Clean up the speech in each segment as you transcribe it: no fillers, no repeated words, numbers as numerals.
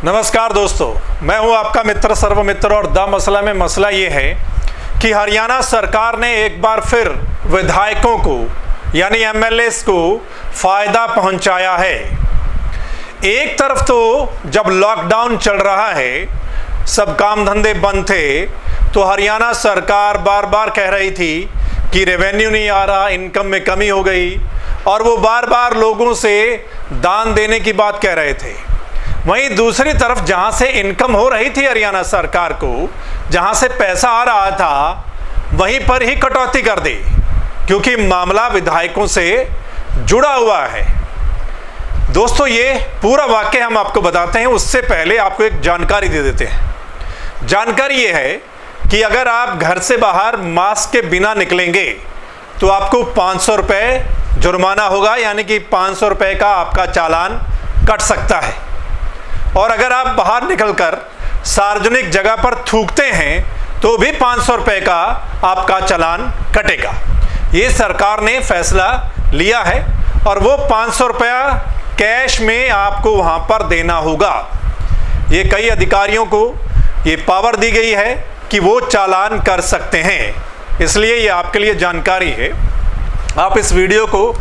नमस्कार दोस्तों, मैं हूं आपका मित्र सर्वमित्र और द मसला में मसला ये है कि हरियाणा सरकार ने एक बार फिर विधायकों को यानी एमएलएस को फायदा पहुंचाया है। एक तरफ तो जब लॉकडाउन चल रहा है, सब काम धंधे बंद थे, तो हरियाणा सरकार बार बार कह रही थी कि रेवेन्यू नहीं आ रहा, इनकम में कमी हो गई, और वो बार बार लोगों से दान देने की बात कह रहे थे। वहीं दूसरी तरफ जहां से इनकम हो रही थी हरियाणा सरकार को, जहां से पैसा आ रहा था, वहीं पर ही कटौती कर दी, क्योंकि मामला विधायकों से जुड़ा हुआ है। दोस्तों, ये पूरा वाक्य हम आपको बताते हैं, उससे पहले आपको एक जानकारी दे देते हैं। जानकारी ये है कि अगर आप घर से बाहर मास्क के बिना निकलेंगे तो आपको 500 रुपये जुर्माना होगा, यानी कि 500 रुपये का आपका चालान कट सकता है। और अगर आप बाहर निकलकर सार्वजनिक जगह पर थूकते हैं तो भी 500 रुपये का आपका चालान कटेगा। ये सरकार ने फैसला लिया है और वो 500 रुपया कैश में आपको वहाँ पर देना होगा। ये कई अधिकारियों को ये पावर दी गई है कि वो चालान कर सकते हैं, इसलिए ये आपके लिए जानकारी है। आप इस वीडियो को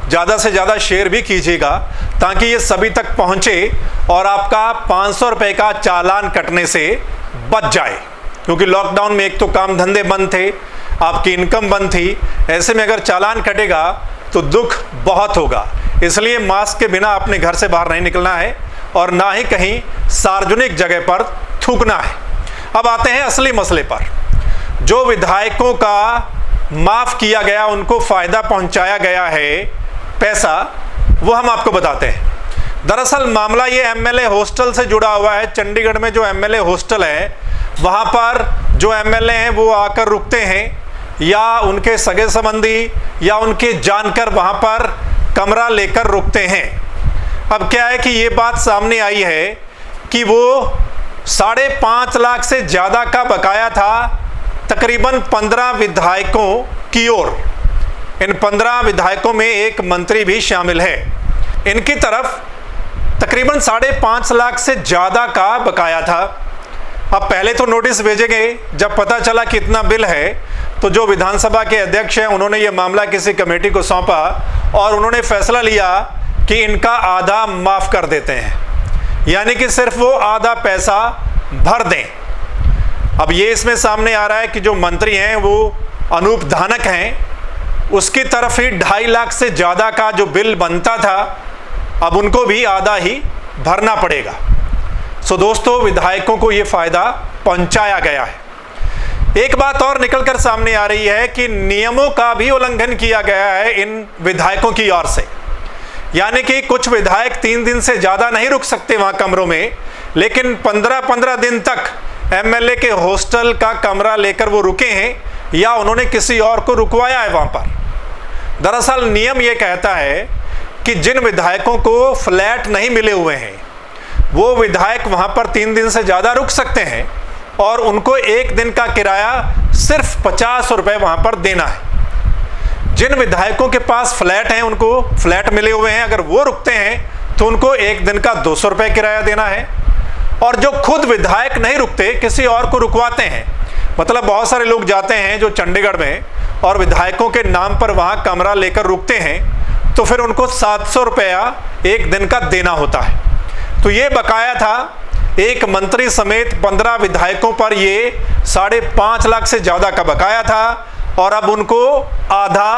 ज़्यादा से ज़्यादा शेयर भी कीजिएगा ताकि ये सभी तक पहुँचे और आपका 500 रुपये का चालान कटने से बच जाए, क्योंकि लॉकडाउन में एक तो काम धंधे बंद थे, आपकी इनकम बंद थी। ऐसे में अगर चालान कटेगा तो दुख बहुत होगा। इसलिए मास्क के बिना अपने घर से बाहर नहीं निकलना है और ना ही कहीं सार्वजनिक जगह पर थूकना है। अब आते हैं असली मसले पर। जो विधायकों का माफ़ किया गया, उनको फ़ायदा पहुंचाया गया है पैसा, वो हम आपको बताते हैं। दरअसल मामला ये एमएलए हॉस्टल से जुड़ा हुआ है। चंडीगढ़ में जो एमएलए हॉस्टल है, वहाँ पर जो एमएलए हैं वो आकर रुकते हैं, या उनके सगे संबंधी या उनके जानकर वहाँ पर कमरा लेकर रुकते हैं। अब क्या है कि ये बात सामने आई है कि वो 5.5 लाख से ज़्यादा का बकाया था तकरीबन 15 विधायकों की ओर। इन 15 विधायकों में एक मंत्री भी शामिल है। इनकी तरफ तकरीबन 5.5 लाख से ज़्यादा का बकाया था। अब पहले तो नोटिस भेजे गए, जब पता चला कि इतना बिल है तो जो विधानसभा के अध्यक्ष हैं उन्होंने ये मामला किसी कमेटी को सौंपा और उन्होंने फैसला लिया कि इनका आधा माफ़ कर देते हैं, यानी कि सिर्फ वो आधा पैसा भर दें। अब ये इसमें सामने आ रहा है कि जो मंत्री हैं वो अनूप धानक हैं, उसकी तरफ ही 2.5 लाख से ज़्यादा का जो बिल बनता था, अब उनको भी आधा ही भरना पड़ेगा। सो दोस्तों, विधायकों को ये फ़ायदा पहुंचाया गया है। एक बात और निकलकर सामने आ रही है कि नियमों का भी उल्लंघन किया गया है इन विधायकों की ओर से, यानी कि कुछ विधायक 3 दिन से ज़्यादा नहीं रुक सकते वहाँ कमरों में, लेकिन 15-15 दिन तक एमएलए के हॉस्टल का कमरा लेकर वो रुके हैं, या उन्होंने किसी और को रुकवाया है वहाँ पर। दरअसल नियम ये कहता है कि जिन विधायकों को फ्लैट नहीं मिले हुए हैं, वो विधायक वहाँ पर 3 दिन से ज़्यादा रुक सकते हैं और उनको 1 दिन का किराया सिर्फ 50 रुपये वहाँ पर देना है। जिन विधायकों के पास फ्लैट हैं, उनको फ्लैट मिले हुए हैं, अगर वो रुकते हैं तो उनको 1 दिन का 200 रुपये किराया देना है। और जो खुद विधायक नहीं रुकते, किसी और को रुकवाते हैं, मतलब बहुत सारे लोग जाते हैं जो चंडीगढ़ में और विधायकों के नाम पर वहाँ कमरा लेकर रुकते हैं, तो फिर उनको 700 रुपया 1 दिन का देना होता है। तो ये बकाया था एक मंत्री समेत 15 विधायकों पर, ये 5.5 लाख से ज़्यादा का बकाया था और अब उनको आधा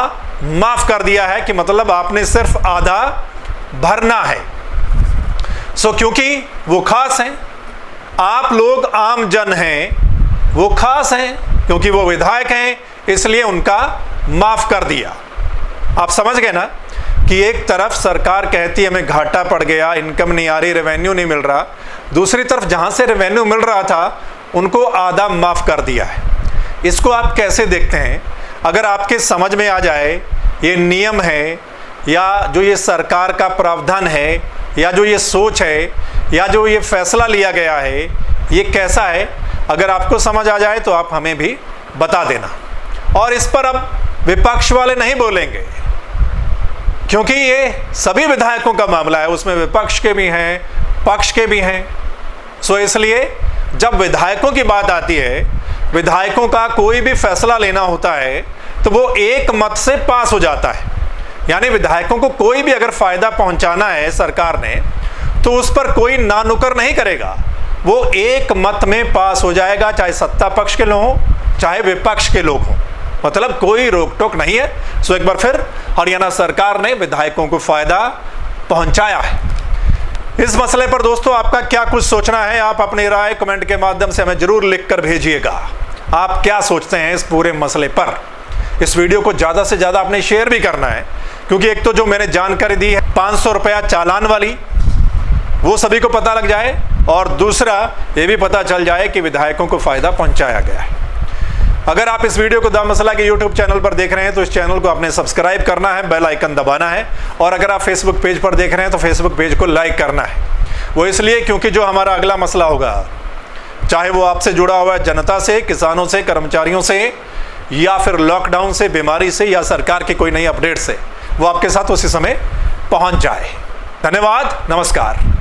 माफ़ कर दिया है, कि मतलब आपने सिर्फ आधा भरना है। क्योंकि वो खास हैं, आप लोग आम जन हैं, वो खास हैं क्योंकि वो विधायक हैं, इसलिए उनका माफ़ कर दिया। आप समझ गए ना कि एक तरफ सरकार कहती है हमें घाटा पड़ गया, इनकम नहीं आ रही, रेवेन्यू नहीं मिल रहा, दूसरी तरफ जहां से रेवेन्यू मिल रहा था उनको आधा माफ़ कर दिया है। इसको आप कैसे देखते हैं? अगर आपके समझ में आ जाए ये नियम है, या जो ये सरकार का प्रावधान है, या जो ये सोच है, या जो ये फैसला लिया गया है, ये कैसा है, अगर आपको समझ आ जाए तो आप हमें भी बता देना। और इस पर अब विपक्ष वाले नहीं बोलेंगे, क्योंकि ये सभी विधायकों का मामला है, उसमें विपक्ष के भी हैं, पक्ष के भी हैं। सो इसलिए जब विधायकों की बात आती है, विधायकों का कोई भी फैसला लेना होता है तो वो एक मत से पास हो जाता है। यानी विधायकों को कोई भी अगर फायदा पहुंचाना है सरकार ने तो उस पर कोई ना नुकर नहीं करेगा, वो एक मत में पास हो जाएगा, चाहे सत्ता पक्ष के लोग हों चाहे विपक्ष के लोग हों, मतलब कोई रोक टोक नहीं है। सो एक बार फिर हरियाणा सरकार ने विधायकों को फायदा पहुंचाया है। इस मसले पर दोस्तों आपका क्या कुछ सोचना है, आप अपनी राय कमेंट के माध्यम से हमें जरूर लिखकर भेजिएगा। आप क्या सोचते हैं इस पूरे मसले पर। इस वीडियो को ज़्यादा से ज़्यादा आपने शेयर भी करना है, क्योंकि एक तो जो मैंने जानकारी दी है 500 रुपया चालान वाली, वो सभी को पता लग जाए, और दूसरा ये भी पता चल जाए कि विधायकों को फायदा पहुंचाया गया है। अगर आप इस वीडियो को द मसला के यूट्यूब चैनल पर देख रहे हैं तो इस चैनल को आपने सब्सक्राइब करना है, बेल आइकन दबाना है, और अगर आप फेसबुक पेज पर देख रहे हैं तो फेसबुक पेज को लाइक करना है। वो इसलिए क्योंकि जो हमारा अगला मसला होगा, चाहे वो आपसे जुड़ा हुआ है जनता से, किसानों से, कर्मचारियों से, या फिर लॉकडाउन से, बीमारी से, या सरकार की कोई नई अपडेट से, वो आपके साथ उसी समय पहुंच जाए। धन्यवाद, नमस्कार।